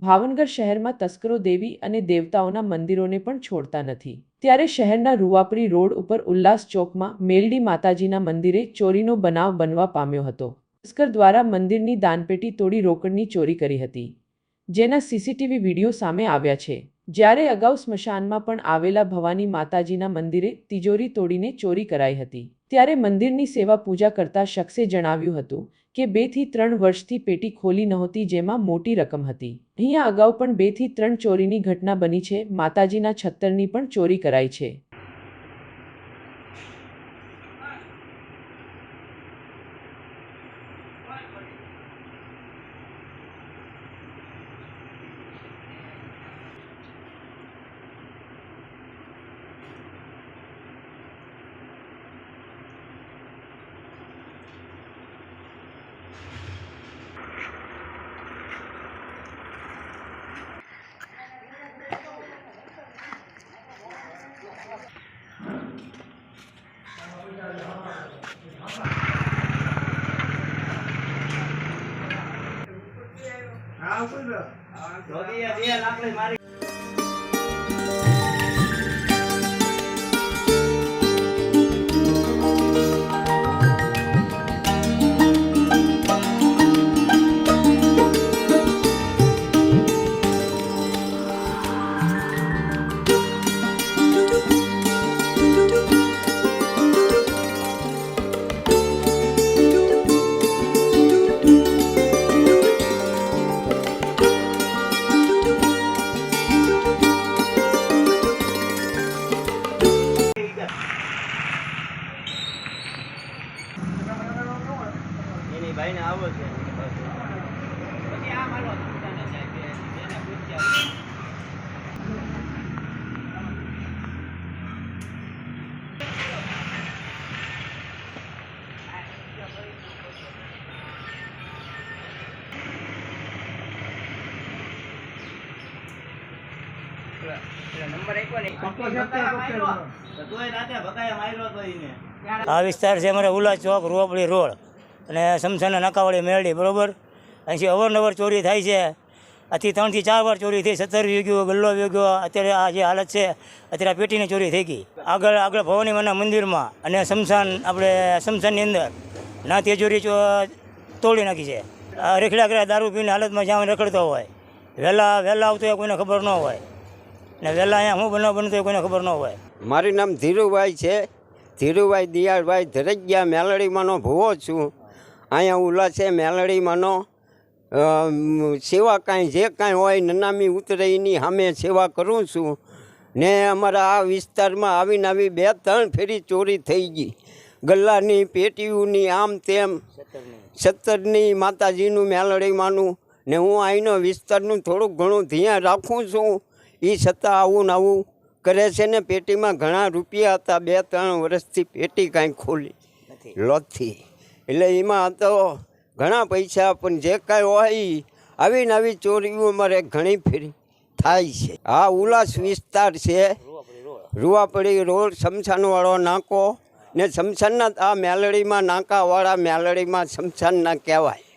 ભાવનગર શહેરમાં તસ્કરો દેવી અને દેવતાઓના મંદિરોને પણ છોડતા નથી। ત્યારે શહેરના રૂવાપરી રોડ ઉપર ઉલ્લાસ ચોકમાં મેલડી માતાજીના મંદિરે ચોરીનો બનાવ બનવા પામ્યો હતો। તસ્કર દ્વારા મંદિરની દાનપેટી તોડી રોકડની ચોરી કરી હતી, જેના સીસીટીવી વિડીયો સામે આવ્યા છે। જ્યારે અગાઉ સ્મશાનમાં પણ આવેલા ભવાની માતાજીના મંદિરે તિજોરી તોડીને ચોરી કરાઈ હતી। ત્યારે મંદિરની સેવા પૂજા કરતા શખ્સે જણાવ્યું હતું કે 2 થી 3 વર્ષથી પેટી ખોલી નહોતી, જેમાં મોટી રકમ હતી। અહીંયા અગાઉ પણ 2 થી 3 ચોરીની ઘટના બની છે। માતાજીના છત્તરની પણ ચોરી કરાઈ છે। ભાઈ ને આવો છે પછી આ મારો દુકાને જાય કે એને પૂછ્યા નંબર આપ્યો ને તોય રાતે ભકાયા માર્યો તો એને। આ વિસ્તાર છે અમારે ઉલ્લાસ ચોક રૂવાપડી રોડ અને સમસાના નાકાવાળી મેરડી બરાબર। અહીંથી અવારનવાર ચોરી થાય છે। આથી 3 થી 4 વાર ચોરી થઈ। 17 વીઘો ગલ્લો વીઘો અત્યારે આ જે હાલત છે, અત્યારે આ પેટીની ચોરી થઈ ગઈ। આગળ ભવાની માના મંદિરમાં અને સ્મશાનની અંદર ના તિજોરી તોડી નાખી છે। આ રેખડા દારૂ પીને હાલતમાં જ્યાં રખડતો હોય, વહેલા આવતો હોય કોઈને ખબર ન હોય ને વહેલા અહીંયા હું બનાવ બનતો હોય કોઈને ખબર ન હોય। મારું નામ ધીરુભાઈ છે, ધીરુભાઈ દિયાળભાઈ ધરજિયા મેલડીમાંનો ભૂવો છું। અહીંયા ઉલ્લાસ છે મેલડીમાંનો સેવા કાંઈ જે કાંઈ હોય નનામી ઉતરે એની સામે સેવા કરું છું ને અમારા આ વિસ્તારમાં આવીને આવી 2-3 ફેરી ચોરી થઈ ગઈ। ગલ્લાની પેટીઓની આમ તેમ 17ની માતાજીનું મેલડીમાંનું ને હું અહીંનો વિસ્તારનું થોડુંક ઘણું ધ્યાન રાખું છું। એ છતાં આવું ને આવું કરે છે ને પેટીમાં ઘણા રૂપિયા હતા। 2-3 વર્ષથી પેટી કાંઈ ખોલી લોથથી, એટલે એમાં તો ઘણા પૈસા પણ જે કાંઈ હોય આવીને આવી ચોરીઓ અમારે ઘણી ફેરી થાય છે। આ ઉલ્લાસ વિસ્તાર છે, રૂવાપડી રોડ, શમશાનવાળો નાકો ને શમશાનના આ મેલડીમાં નાકાવાળા મેલડીમાં શમશાનના કહેવાય।